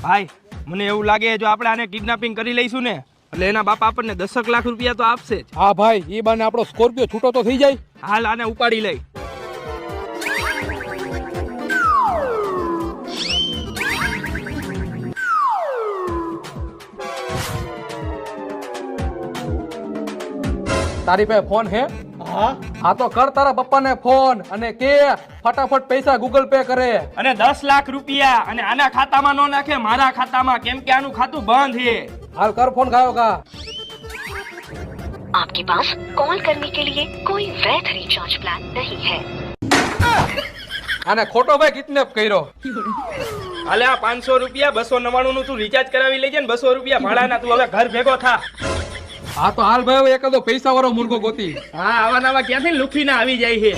ભાઈ મને એવું લાગે જો આપણે આને કિડનેપિંગ કરી લઈશું ને એટલે એના બાપા આપણને 10 લાખ રૂપિયા તો આપશે જ. હા ભાઈ, એ બાને આપણો સ્કોર્પિયો છૂટો તો થઈ જાય. હાલ આને ઉપાડી લઈ. તારી પાસે ફોન હે? હા તો કર તારા પપ્પાને ફોન અને કે ફટાફટ પૈસા ગૂગલ પે કરે. અને 10 લાખ રૂપિયા અને આના ખાતામાં નો નાખે, મારા ખાતામાં, કેમ કે આનું ખાતું બંધ છે. હાલ કર ફોન ખાયો કા. आपके पास कॉल करने के लिए कोई वैध रिचार्ज प्लान नहीं है. આને ખોટો ભાઈ કિડનેપ કર્યો. હાલે આ 500 રૂપિયા 299 નું તું રિચાર્જ કરાવી લેજે ને 200 રૂપિયા ભાડાના. તું હવે ઘર ભેગો થા. હા તો હાલ ભાઈ, એકાદો પૈસા વાળો મુર્ગો ગોતી. હા, આવા નવા ક્યાંથી લુખીને આવી જાય છે.